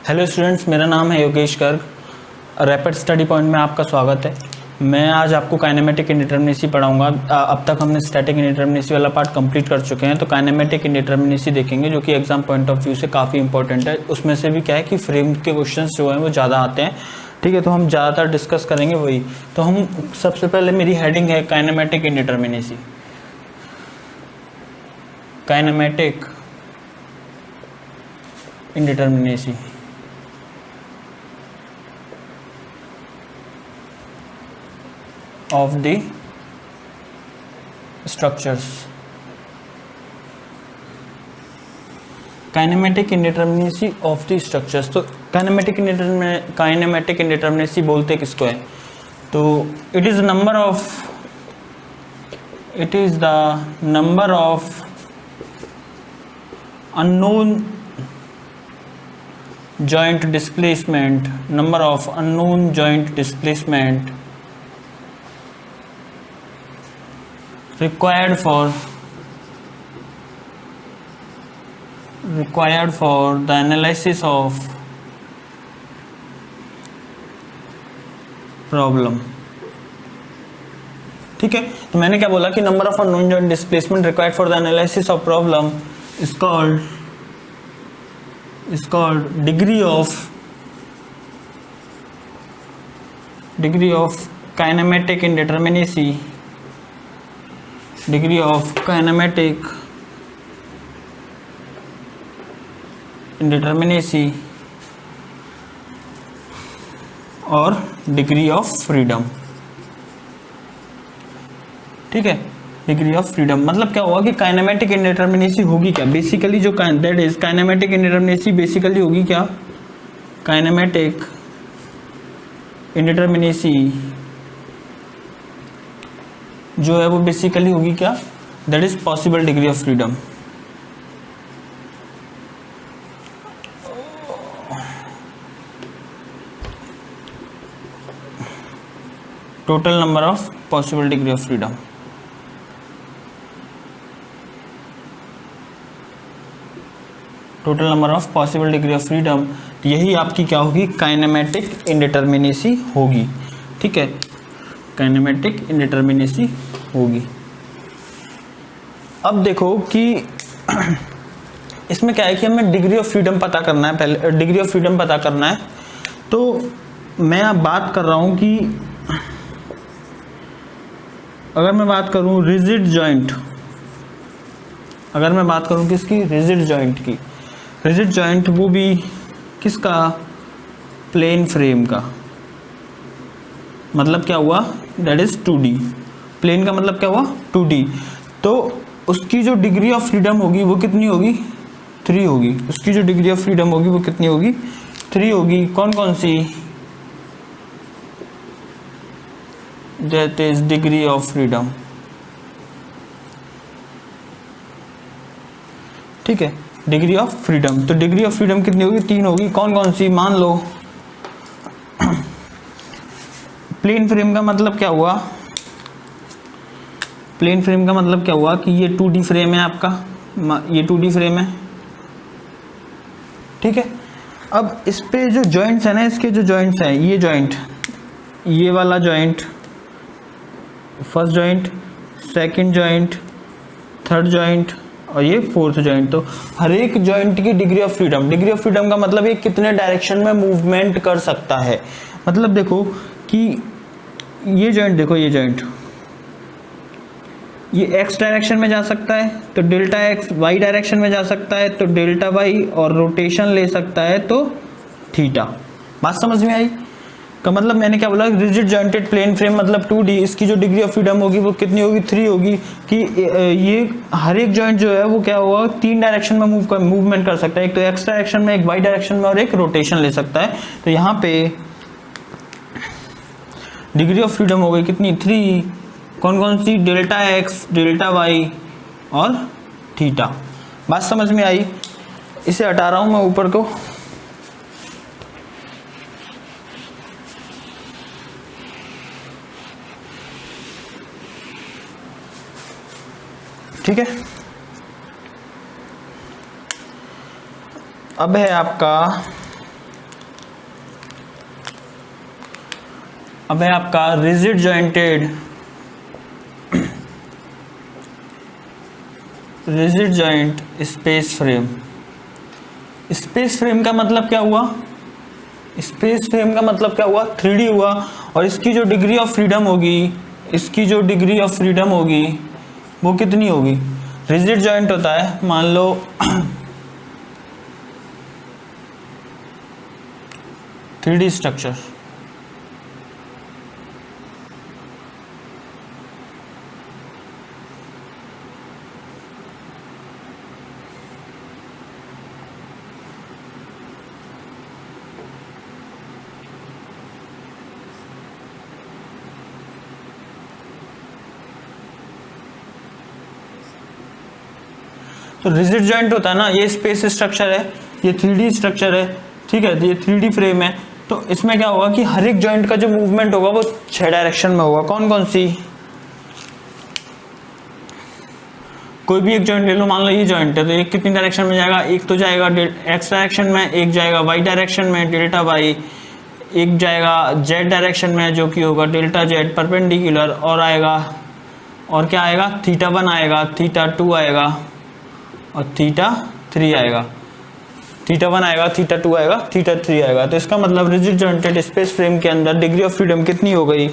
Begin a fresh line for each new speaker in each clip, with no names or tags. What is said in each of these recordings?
Hello students, मेरा नाम है Yogesh Garg. Rapid study point में आपका स्वागत है। मैं आज आपको काइनेमेटिक इंडिटरमिनेसी पढ़ाऊंगा। अब तक हमने स्टैटिक इंडिटरमिनेसी वाला पार्ट कंप्लीट कर चुके हैं, तो काइनेमेटिक इंडिटरमिनेसी देखेंगे जो कि एग्जाम पॉइंट ऑफ व्यू से काफ़ी इंपॉर्टेंट है। उसमें से भी क्या है कि फ्रेम के क्वेश्चन जो हैं वो ज़्यादा आते हैं। ठीक है, तो हम ज़्यादातर डिस्कस करेंगे वही। तो हम सबसे पहले मेरी हेडिंग है kinematic indeterminacy. Kinematic indeterminacy of the structures. Kinematic indeterminacy of the structures. तो काइनेमेटिक इंडिटरमिनेसी बोलते किसको है? तो it is the number of unknown joint displacement, required for the analysis of problem। ठीक है, तो मैंने क्या बोला कि number of unknown joint displacement required for the analysis of problem is called degree of kinematic indeterminacy. Degree of kinematic indeterminacy और degree of freedom. ठीक है, डिग्री ऑफ फ्रीडम मतलब क्या होगा कि काइनेमेटिक इंडिटरमिनेसी होगी क्या बेसिकली, जो that is kinematic indeterminacy basically होगी क्या? काइनेमेटिक इंडिटरमिनेसी जो है वो बेसिकली होगी क्या? That is possible degree of freedom. Total number of possible degree of freedom. Total number of possible degree of freedom, यही आपकी क्या होगी? काइनेमेटिक इंडिटरमिनेसी होगी। ठीक है, काइनेमेटिक इंडिटरमिनेसी होगी। अब देखो कि इसमें क्या है कि हमें डिग्री ऑफ फ्रीडम पता करना है। पहले डिग्री ऑफ फ्रीडम पता करना है, तो मैं अब बात कर रहा हूं कि अगर मैं बात करूं रिजिड जॉइंट, अगर मैं बात करूं किसकी? रिजिड जॉइंट की। रिजिड जॉइंट वो भी किसका? प्लेन फ्रेम का। मतलब क्या हुआ? That is 2D। प्लेन का मतलब क्या हुआ? 2D। तो उसकी जो डिग्री ऑफ फ्रीडम होगी वो कितनी होगी? 3 होगी। उसकी जो डिग्री ऑफ फ्रीडम होगी वो कितनी होगी? 3 होगी। कौन कौन सी? That is degree of freedom. ठीक है, डिग्री ऑफ फ्रीडम। तो डिग्री ऑफ फ्रीडम कितनी होगी? 3 होगी। कौन कौन सी? मान लो प्लेन फ्रेम का मतलब क्या हुआ? प्लेन फ्रेम का मतलब क्या हुआ कि ये 2D फ्रेम है आपका, ये 2D फ्रेम है। ठीक है, अब इस पे जो जॉइंट्स है ना, इसके जो जॉइंट्स हैं, ये जॉइंट, ये वाला joint, first joint, second joint, third joint और ये फोर्थ जॉइंट। तो हर एक जॉइंट की degree of freedom, degree of freedom का मतलब ये कितने डायरेक्शन में मूवमेंट कर सकता है। मतलब देखो कि ये जॉइंट, देखो ये जॉइंट, ये x डायरेक्शन में जा सकता है तो डेल्टा x, y डायरेक्शन में जा सकता है तो डेल्टा y, और रोटेशन ले सकता है तो थीटा। बात समझ में आई? का मतलब मैंने क्या बोला? रिजिड जॉइंटेड प्लेन फ्रेम मतलब 2D, इसकी जो डिग्री ऑफ फ्रीडम होगी वो कितनी होगी? 3 होगी। कि ये हर एक जॉइंट जो है वो क्या होगा? 3 डायरेक्शन में मूवमेंट कर सकता है। एक तो x डायरेक्शन में, एक y डायरेक्शन में और एक रोटेशन ले सकता है। तो यहाँ पे डिग्री ऑफ फ्रीडम हो गई कितनी? 3। कौन कौन सी? डेल्टा x, डेल्टा y और थीटा। बात समझ में आई? इसे हटा रहा हूं मैं ऊपर को। ठीक है। अब है आपका अब है आपका rigid joint space frame. Space frame का मतलब क्या हुआ? स्पेस फ्रेम का मतलब क्या हुआ? 3D हुआ। और इसकी जो डिग्री ऑफ फ्रीडम होगी वो कितनी होगी? रिजिड जॉइंट होता है, मान लो 3D स्ट्रक्चर, तो रिजिड जॉइंट होता है ना, ये स्पेस स्ट्रक्चर है, ये 3D स्ट्रक्चर है, ठीक है, तो ये 3D फ्रेम है। तो इसमें क्या होगा कि हर एक जॉइंट का जो मूवमेंट होगा वो 6 डायरेक्शन में होगा। कौन कौन सी? कोई भी एक जॉइंट ले लो, मान लो ये जॉइंट है, तो ये कितनी डायरेक्शन में जाएगा? एक तो जाएगा एक्स डायरेक्शन में, एक जाएगा वाई डायरेक्शन में डेल्टा वाई, एक जाएगा जेड डायरेक्शन में जो कि होगा डेल्टा जेड परपेंडिकुलर, और आएगा, और क्या आएगा? θ1 आएगा, θ2 आएगा और θ3 आएगा। θ1 आएगा, θ2 आएगा, θ3 आएगा। तो इसका मतलब रिजिड जॉइंटेड स्पेस फ्रेम के अंदर डिग्री ऑफ फ्रीडम कितनी हो गई?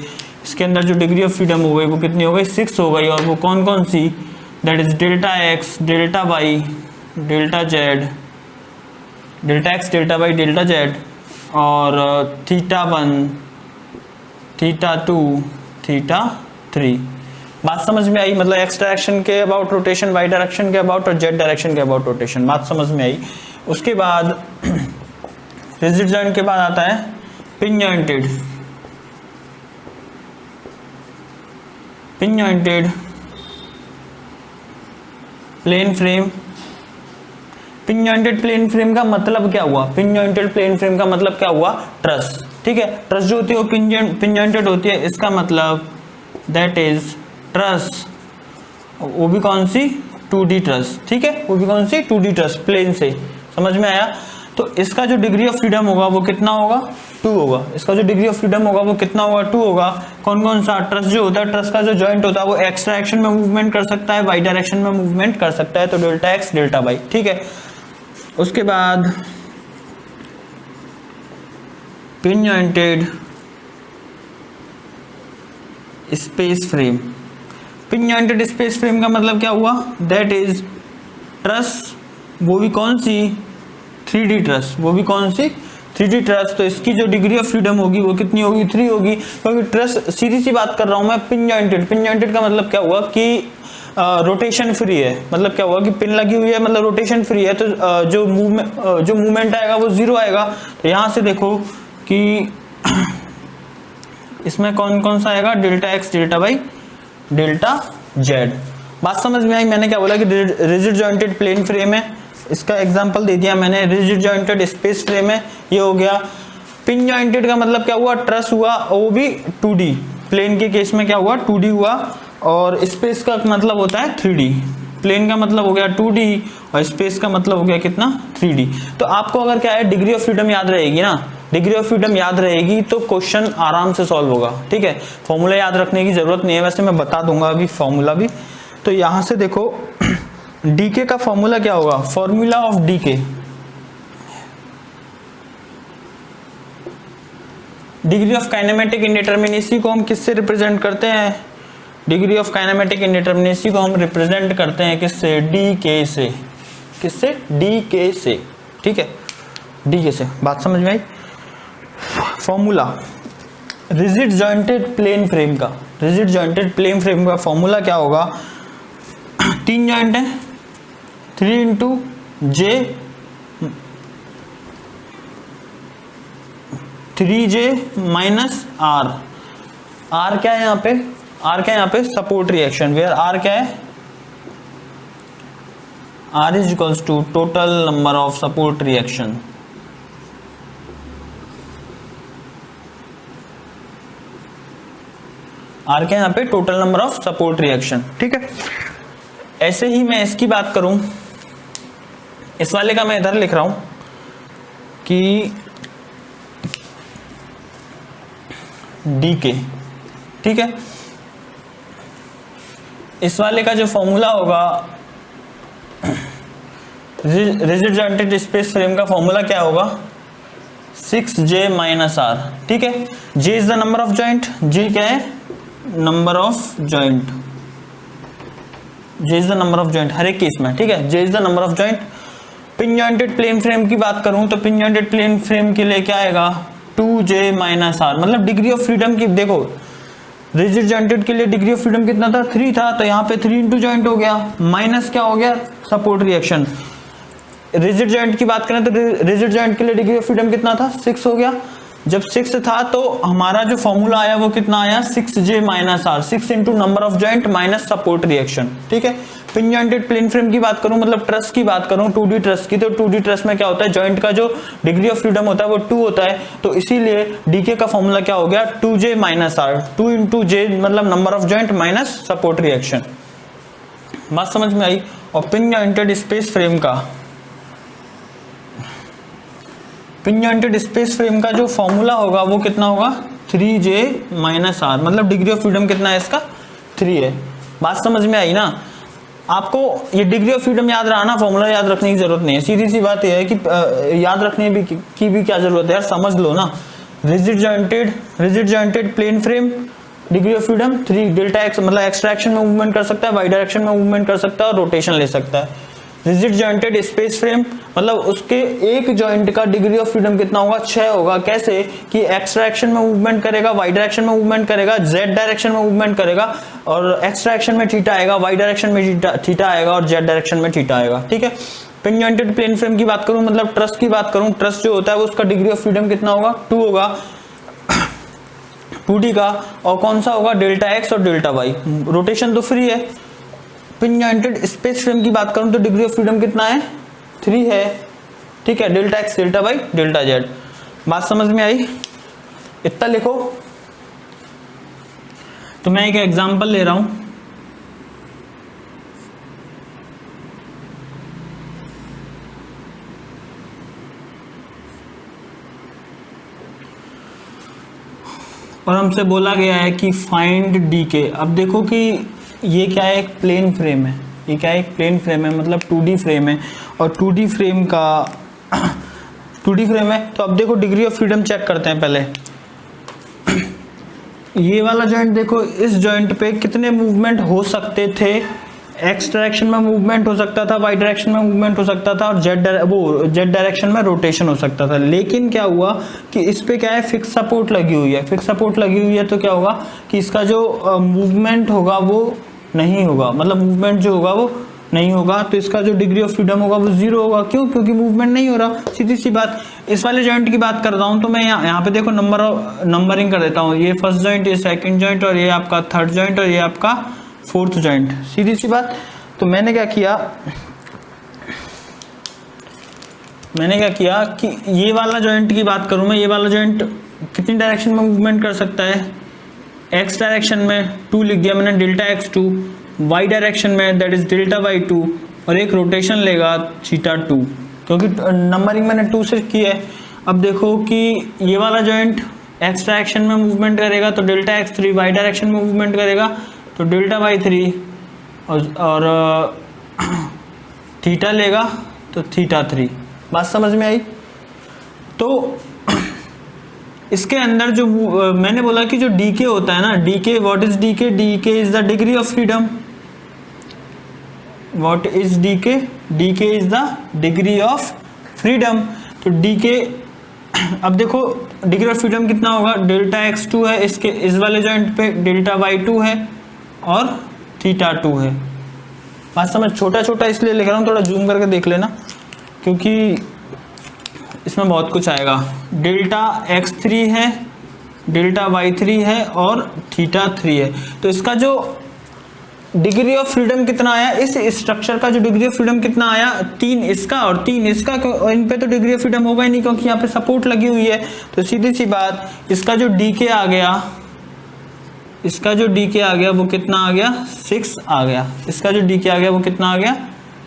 इसके अंदर जो डिग्री ऑफ फ्रीडम हो गई वो कितनी हो गई? 6 हो गई। और वो कौन कौन सी? That is delta x, delta Y, delta z, delta x, delta Y, delta z, और θ1, θ2, θ3। बात समझ में आई? मतलब एक्स डायरेक्शन के अबाउट रोटेशन, वाई डायरेक्शन के अबाउट और जेड डायरेक्शन के अबाउट रोटेशन। बात समझ में आई? उसके बाद रिजिड जॉइंट के बाद आता है pin jointed plane frame. Pin jointed plane frame का मतलब क्या हुआ? पिन जॉइंटेड प्लेन फ्रेम का मतलब क्या हुआ? ट्रस, ठीक है। ट्रस जो होती है वो पिन जॉइंटेड होती है। इसका मतलब दैट इज ट्रस, वो भी कौन सी? 2D ट्रस, ठीक है, वो भी कौन सी? 2D ट्रस, प्लेन से। समझ में आया? तो इसका जो डिग्री ऑफ फ्रीडम होगा वो कितना होगा? 2 होगा। इसका जो डिग्री ऑफ फ्रीडम होगा वो कितना होगा? 2 होगा। कौन कौन सा? ट्रस जो होता है, ट्रस का जो जॉइंट होता है वो एक्स डायरेक्शन में मूवमेंट कर सकता है, वाई डायरेक्शन में मूवमेंट कर सकता है, तो डेल्टा एक्स, डेल्टा वाई, ठीक है। उसके बाद pin jointed space frame. Pin jointed space frame का मतलब क्या हुआ? दैट इज ट्रस, वो भी कौन सी? 3D ट्रस, वो भी कौन सी? 3D truss. तो इसकी जो डिग्री ऑफ फ्रीडम होगी वो कितनी होगी? 3 होगी, क्योंकि ट्रस, सीधी सी बात कर रहा हूं मैं। पिन जॉइंटेड का मतलब क्या हुआ कि रोटेशन फ्री है। मतलब क्या हुआ कि पिन लगी हुई है, मतलब रोटेशन फ्री है, तो जो मूवमेंट आएगा वो 0 आएगा। तो यहां से देखो कि इसमें कौन कौन सा आएगा? Delta x, delta Y, delta Z. बात समझ में आई? मैंने क्या बोला कि रिजिड जॉइंटेड प्लेन फ्रेम है, इसका एग्जांपल दे दिया मैंने। रिजिड जॉइंटेड स्पेस फ्रेम है, ये हो गया। पिन जॉइंटेड का मतलब क्या हुआ? ट्रस हुआ, वो भी 2D। प्लेन के केस में क्या हुआ? 2D हुआ। और स्पेस का मतलब होता है 3D। प्लेन का मतलब हो गया 2D और स्पेस का मतलब हो गया कितना? 3D। तो आपको अगर क्या है, डिग्री ऑफ फ्रीडम याद रहेगी ना, डिग्री ऑफ फ्रीडम याद रहेगी तो क्वेश्चन आराम से सॉल्व होगा, ठीक है। फॉर्मूला याद रखने की जरूरत नहीं है, वैसे मैं बता दूंगा अभी फॉर्मूला भी। तो यहां से देखो डीके का फॉर्मूला क्या होगा? Formula of DK, degree of kinematic indeterminacy को हम किससे रिप्रेजेंट करते हैं? डिग्री ऑफ काइनेमेटिक इंडिटरमिनेसी को हम रिप्रेजेंट करते हैं किससे? डीके से। किससे? डीके से, ठीक है, डीके से। बात समझ में आई? Formula rigid jointed plane frame का, रिजिड जॉइंटेड प्लेन फ्रेम का फॉर्मूला क्या होगा? 3 जॉइंट है, 3 × J 3J minus R। R क्या है यहाँ पे? R क्या है यहाँ पे? Support reaction. वेयर R क्या है? R is equals to total number of support reaction. R क्या है यहाँ पे? Total number of support reaction, ठीक है। ऐसे ही मैं इसकी बात करूं, इस वाले का मैं इधर लिख रहा हूं कि डीके, ठीक है। इस वाले का जो फॉर्मूला होगा, रिजिड जॉइंटेड स्पेस फ्रेम का फॉर्मूला क्या होगा, 6J माइनस R, ठीक है। J is the number of joint, J क्या है, number of joint, J is the number of joint हर एक केस में, ठीक है। J is the number of joint. Pin jointed plane frame की बात करूं तो पिन जॉइंटेड प्लेन फ्रेम के लिए क्या आएगा, 2J माइनस R, मतलब डिग्री ऑफ फ्रीडम की, देखो रिजिड जॉइंटेड के लिए डिग्री ऑफ फ्रीडम कितना था, 3 था, तो यहाँ पे 3 इंटू जॉइंट हो गया, माइनस क्या हो गया, सपोर्ट रिएक्शन। रिजिड जॉइंट की बात करें तो रिजिड जॉइंट के लिए डिग्री ऑफ फ्रीडम कितना था, 6 हो गया। जब 6 था तो हमारा जो फॉर्मूला आया वो कितना आया, 6J minus R, 6 into number of joint minus support reaction, ठीक है। पिन जॉइंटेड प्लेन फ्रेम की बात करूं, मतलब ट्रस की बात करूं, 2D ट्रस की, तो 2D ट्रस में क्या होता है, जॉइंट का जो डिग्री ऑफ फ्रीडम होता है वो 2 होता है, तो इसीलिए डीके का फॉर्मूला क्या हो गया, 2J minus R, 2 into J मतलब number of joint minus support reaction. बात समझ में आई। और पिन जॉइंटेड स्पेस फ्रेम का, पिन जॉइंटेड स्पेस फ्रेम का जो फॉर्मूला होगा वो कितना होगा, 3J माइनस R, मतलब डिग्री ऑफ फ्रीडम कितना है इसका, 3 है। बात समझ में आई ना। आपको ये डिग्री ऑफ फ्रीडम याद रहा ना, फॉर्मूला याद रखने की जरूरत नहीं है, सीधी सी बात यह है कि याद रखने की भी क्या जरूरत है यार, समझ लो ना। Rigid jointed plane frame, degree of freedom 3, delta X मतलब एक्स डायरेक्शन में मूवमेंट कर सकता है, वाई डायरेक्शन में मूवमेंट कर सकता है और रोटेशन ले सकता है। रिजिड जॉइंटेड स्पेस फ्रेम मतलब उसके एक जॉइंट का डिग्री ऑफ फ्रीडम कितना होगा, 6 होगा। कैसे कि एक्स डायरेक्शन में मूवमेंट करेगा, वाई डायरेक्शन में मूवमेंट करेगा, जेड डायरेक्शन में मूवमेंट करेगा, और एक्स डायरेक्शन में थीटा आएगा, वाई डायरेक्शन में थीटा आएगा और जेड डायरेक्शन में थीटा आएगा, ठीक है। पिन जॉइंटेड प्लेन फ्रेम की बात करूं, मतलब ट्रस की बात करूं, ट्रस जो होता है वो उसका डिग्री ऑफ फ्रीडम कितना होगा, 2 होगा 2D का, और कौन सा होगा, डेल्टा एक्स और डेल्टा वाई, रोटेशन तो फ्री है। पिन जॉइंटेड स्पेस फ्रेम की बात करूं तो डिग्री ऑफ फ्रीडम कितना है, 3 है, ठीक है, delta x delta Y delta Z. बात समझ में आई, इतना लिखो। तो मैं एक एग्जांपल ले रहा हूं, और हमसे बोला गया है कि फाइंड डीके। अब देखो कि ये क्या है, एक प्लेन फ्रेम है, ये क्या है, एक प्लेन फ्रेम है, मतलब 2D फ्रेम है, और 2D फ्रेम का 2D फ्रेम है। तो अब देखो डिग्री ऑफ फ्रीडम चेक करते हैं पहले। ये वाला जॉइंट देखो, इस जॉइंट पे कितने मूवमेंट हो सकते थे, एक्स डायरेक्शन में मूवमेंट हो सकता था, वाई डायरेक्शन में मूवमेंट हो सकता था, और जेड डायरेक्शन में रोटेशन हो सकता था। लेकिन क्या हुआ कि इस पे क्या है, फिक्स सपोर्ट लगी हुई है, फिक्स सपोर्ट लगी हुई है, तो क्या होगा कि इसका जो मूवमेंट होगा वो नहीं होगा, मतलब मूवमेंट जो होगा वो नहीं होगा, तो इसका जो डिग्री ऑफ फ्रीडम होगा वो 0 होगा। क्यों, क्योंकि मूवमेंट नहीं हो रहा, सीधी सी बात। इस वाले जॉइंट की बात कर रहा हूँ तो मैं यहाँ पे देखो नंबरिंग कर देता हूँ, ये फर्स्ट जॉइंट, ये सेकंड जॉइंट, और ये आपका थर्ड जॉइंट, और ये आपका फोर्थ जॉइंट, सीधी सी बात। तो मैंने क्या किया कि ये वाला जॉइंट की बात करूं मैं, ये वाला जॉइंट कितनी डायरेक्शन में मूवमेंट कर सकता है, एक्स डायरेक्शन में 2 लिख दिया मैंने, डेल्टा एक्स 2, वाई डायरेक्शन में दैट इज डेल्टा वाई 2, और एक रोटेशन लेगा थीटा 2, क्योंकि नंबरिंग मैंने 2 से की है। अब देखो कि ये वाला जॉइंट एक्स डायरेक्शन में मूवमेंट करेगा तो डेल्टा एक्स 3, वाई डायरेक्शन में मूवमेंट करेगा तो डेल्टा वाई 3, और थीटा लेगा तो थीटा 3। बात समझ में आई। तो इसके अंदर जो मैंने बोला कि जो डीके होता है ना, DK, what is DK, DK is the degree of freedom. What is DK, DK is the degree of freedom. तो डीके, अब देखो डिग्री ऑफ फ्रीडम कितना होगा, डेल्टा एक्स 2 है, इसके इस वाले जॉइंट पे डेल्टा वाई 2 है और थीटा 2 है। बात समझ, छोटा छोटा इसलिए लिख रहा हूँ, थोड़ा जूम करके देख लेना क्योंकि इसमें बहुत कुछ आएगा। डेल्टा x3 है, डेल्टा y3 है और थीटा 3 है। तो इसका जो डिग्री ऑफ फ्रीडम कितना आया, इस स्ट्रक्चर का जो डिग्री ऑफ फ्रीडम कितना आया, 3 इसका और 3 इसका। इन पे तो डिग्री ऑफ फ्रीडम होगा ही नहीं क्योंकि यहाँ पे सपोर्ट लगी हुई है। तो सीधी सी बात, इसका जो डीके आ गया, इसका जो डीके आ गया वो कितना आ गया, 6 आ गया। इसका जो डीके आ गया वो कितना आ गया,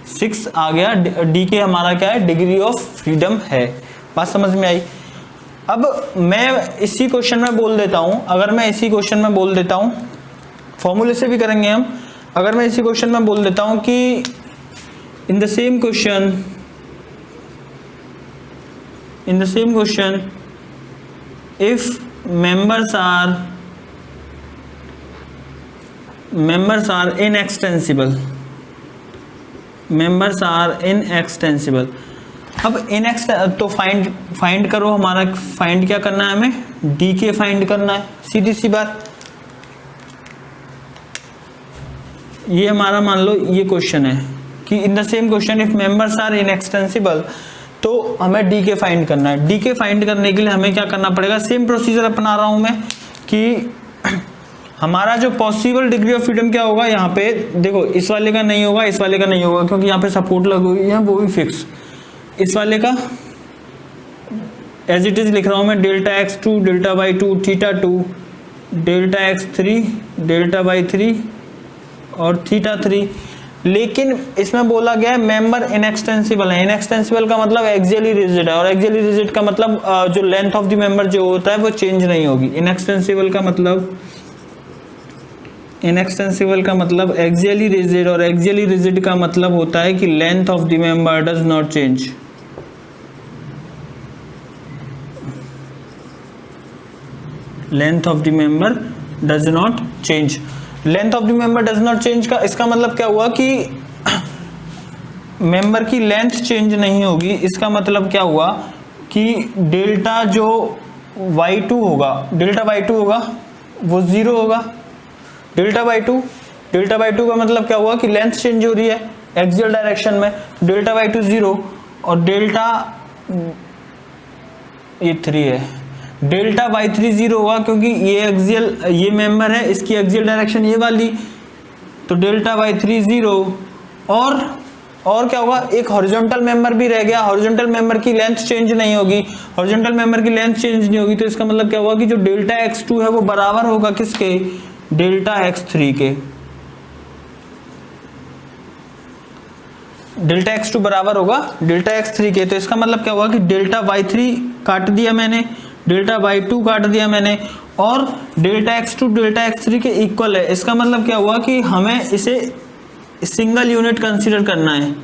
6 आ गया। डीके हमारा क्या है, डिग्री ऑफ फ्रीडम है। बात समझ में आई। अब मैं इसी क्वेश्चन में बोल देता हूं, अगर मैं इसी क्वेश्चन में बोल देता हूं, फॉर्मूले से भी करेंगे हम, अगर मैं इसी क्वेश्चन में बोल देता हूं कि in the same question if members are inextensible, अब तो फाइंड करो, हमारा फाइंड क्या करना है, हमें डी के फाइंड करना है, सीधी सी बात। ये हमारा मान लो ये क्वेश्चन है कि in the same question if members are inextensible, तो हमें डी के फाइंड करना है। डी के फाइंड करने के लिए हमें क्या करना पड़ेगा, सेम प्रोसीजर अपना रहा हूं मैं कि हमारा जो पॉसिबल डिग्री ऑफ फ्रीडम क्या होगा, यहाँ पे देखो इस वाले का नहीं होगा, इस वाले का नहीं होगा, क्योंकि यहाँ पे सपोर्ट लगी हुई है, वो भी फिक्स। इस वाले का एज इट इज लिख रहा हूं मैं, delta x2 delta y2 theta 2 delta x3 delta y3 और थीटा 3। लेकिन इसमें बोला गया है मेंबर इनएक्सटेंसिबल है। इनएक्सटेंसिबल का मतलब एक्सियली रिजिड है, और एक्सियली रिजिड का मतलब जो लेंथ ऑफ द मेंबर जो होता है वो चेंज नहीं होगी। इनएक्सटेंसिबल का मतलब एक्सियली रिजिड, और एक्सियली रिजिड का मतलब होता है कि length of the member does not change. Length of the member does not change. Length of the member does not change का इसका मतलब क्या हुआ कि मेंबर की लेंथ चेंज नहीं होगी। इसका मतलब क्या हुआ कि डेल्टा जो y2 होगा, डेल्टा y2 होगा वो 0 होगा। डेल्टा y2 का मतलब क्या हुआ कि लेंथ चेंज हो रही है एक्सियल डायरेक्शन में, डेल्टा y2 0 और डेल्टा ये 3 है, डेल्टा y3 0 होगा क्योंकि ये एक्सियल, ये मेंबर है, इसकी एक्सियल डायरेक्शन ये वाली, तो डेल्टा y3 0। और क्या होगा, एक हॉरिजॉन्टल मेंबर भी रह गया, हॉरिजॉन्टल मेंबर की लेंथ चेंज नहीं होगी, हॉरिजॉन्टल मेंबर की लेंथ चेंज नहीं होगी, तो इसका मतलब क्या होगा कि जो डेल्टा x2 है वो बराबर होगा किसके, डेल्टा x3 के। डेल्टा x2 बराबर होगा डेल्टा x3 के। तो इसका मतलब क्या हुआ कि डेल्टा y3 काट दिया मैंने, डेल्टा y2 काट दिया मैंने, और डेल्टा x2 डेल्टा x3 के इक्वल है। इसका मतलब क्या हुआ कि हमें इसे सिंगल यूनिट कंसीडर करना है।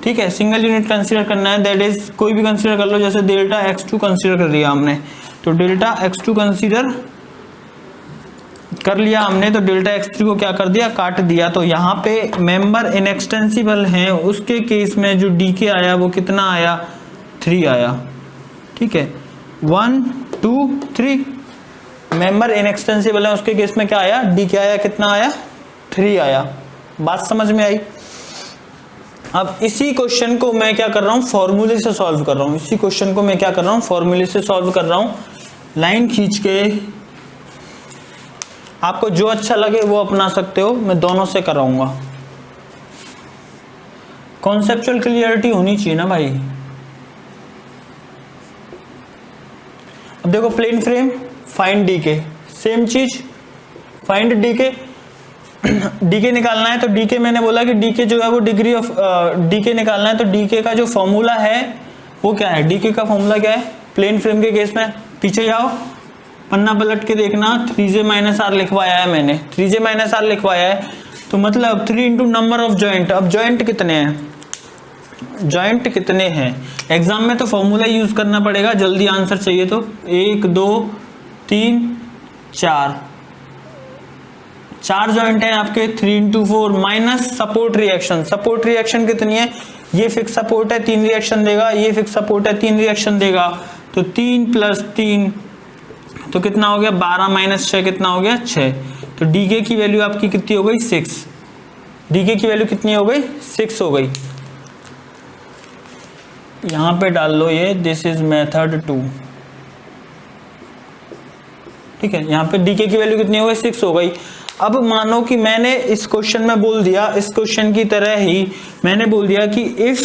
ठीक है, सिंगल यूनिट कंसीडर करना है, दैट इज कोई भी कंसीडर कर लो, जैसे डेल्टा x2 कंसीडर कर लिया हमने, तो डेल्टा x2 कंसीडर कर लिया हमने, तो डेल्टा x3 को क्या कर दिया, काट दिया। तो यहाँ पे मेंबर इनएक्सटेंसिबल हैं, उसके केस में जो डीके आया वो कितना आया, 3 आया। ठीक है, 1 2 3 मेंबर इनएक्सटेंसिबल है, उसके केस में क्या आया, डीके आया, कितना आया, 3 आया। बात समझ में आई। अब इसी क्वेश्चन को मैं क्या कर रहा हूं, फॉर्मूले से सॉल्व कर रहा हूं। इसी क्वेश्चन को मैं क्या कर रहा हूं, फॉर्मूले से सॉल्व कर रहा हूं, लाइन खींच के। आपको जो अच्छा लगे वो अपना सकते हो, मैं दोनों से कराऊंगा। कॉन्सेप्चुअल क्लियरिटी होनी चाहिए ना भाई। अब देखो, plane frame, find DK, same चीज, फाइंड डीके। डीके निकालना है तो डीके मैंने बोला कि डीके जो है वो डिग्री ऑफ डीके निकालना है, तो डीके का जो फॉर्मूला है वो क्या है, डीके का फॉर्मूला क्या है, प्लेन फ्रेम के केस में, पीछे जाओ पन्ना पलट के देखना, 3j - r लिखवाया है मैंने, 3j - r लिखवाया है, तो मतलब 3 इंटू नंबर ऑफ जॉइंट। अब जॉइंट कितने हैं, जॉइंट कितने हैं, एग्जाम में तो फॉर्मूला यूज करना पड़ेगा, जल्दी आंसर चाहिए तो 1 2 3 4 जॉइंट हैं आपके, 3 into 4 minus support reaction. Support reaction कितनी है, ये फिक्स सपोर्ट है 3 रिएक्शन देगा, ये फिक्स सपोर्ट है 3 रिएक्शन देगा, तो 3 + 3 तो कितना हो गया, 12 - 6 कितना हो गया, 6। तो डीके की वैल्यू आपकी कितनी हो गई, 6। डीके की वैल्यू कितनी हो गई, 6 हो गई। यहां पे डाल लो ये, दिस इज मेथड 2। ठीक है, यहां पे डीके की वैल्यू कितनी हो गई, 6 हो गई। अब मानो कि मैंने इस क्वेश्चन में बोल दिया, इस क्वेश्चन की तरह ही मैंने बोल दिया कि if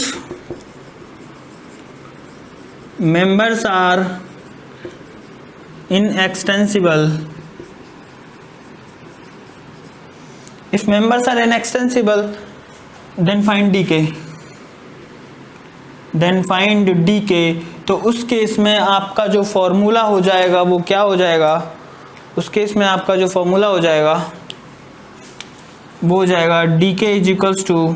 members are inextensible, if members are inextensible then find dk, तो उस केस में आपका जो फॉर्मूला हो जाएगा वो क्या हो जाएगा, उस केस में आपका जो फॉर्मूला हो जाएगा वो हो जाएगा dk is equals to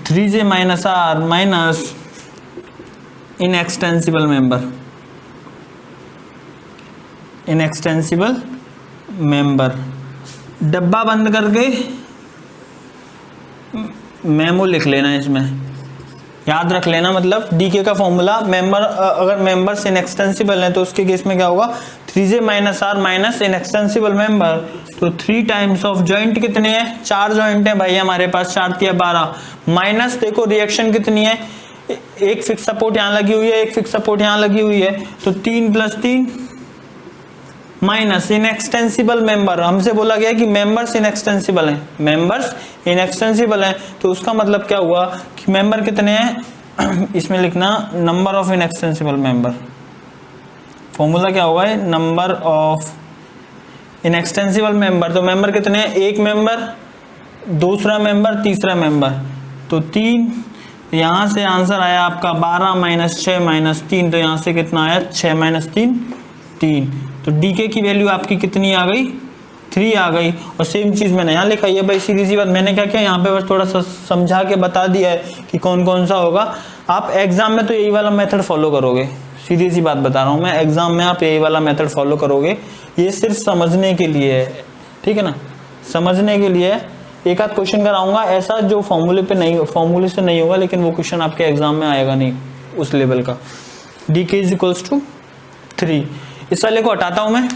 3j minus R minus inextensible member, inextensible member. डब्बा बंद करके मेमो लिख लेना, इसमें याद रख लेना। मतलब डीके का फॉर्मूला मेंबर, अगर मेंबर्स इनएक्सटेंसिबल हैं तो उसके केस में क्या होगा, 3j minus R minus inextensible member. तो 3 टाइम्स ऑफ जॉइंट कितने हैं, 4 जॉइंट हैं भाई हमारे पास, 4 × 12 माइनस, देखो रिएक्शन कितनी है, एक फिक्स सपोर्ट यहाँ लगी हुई है, एक फिक्स सपोर्ट यहाँ लगी हुई है, तो 3 + 3 माइनस इनएक्सटेंसिबल मेंबर। हमसे बोला गया कि मेंबर्स इनएक्सटेंसिबल हैं, मेंबर्स इनएक्सटेंसिबल हैं, तो उसका मतलब क्या हुआ कि मेंबर कितने हैं, इसमें लिखना number of inextensible member. Formula क्या हुआ है, नंबर ऑफ इनएक्सटेंसिबल मेंबर। तो मेंबर कितने हैं, एक मेंबर, दूसरा मेंबर, तीसरा मेंबर, तो 3। यहां से आंसर आया आपका 12 - 6 - 3, तो यहां से कितना आया, 6 - 3 3। तो डीके की वैल्यू आपकी कितनी आ गई, 3 आ गई। और सेम चीज मैंने यहाँ लिखा है भाई, सीधी सी बात। मैंने क्या किया यहाँ पे बस थोड़ा सा समझा के बता दिया है कि कौन कौन सा होगा। आप एग्जाम में तो यही वाला मेथड फॉलो करोगे, सीधी सी बात बता रहा हूँ मैं, एग्जाम में आप यही वाला मेथड फॉलो करोगे। ये सिर्फ समझने के लिए है, ठीक है ना, समझने के लिए। एक आध क्वेश्चन कराऊंगा ऐसा जो फॉर्मूले पे नहीं, फॉर्मूले से नहीं होगा, लेकिन वो क्वेश्चन आपके एग्जाम में आएगा नहीं उस लेवल का। DK is equals to 3। इस वाले को हटाता हूं मैं।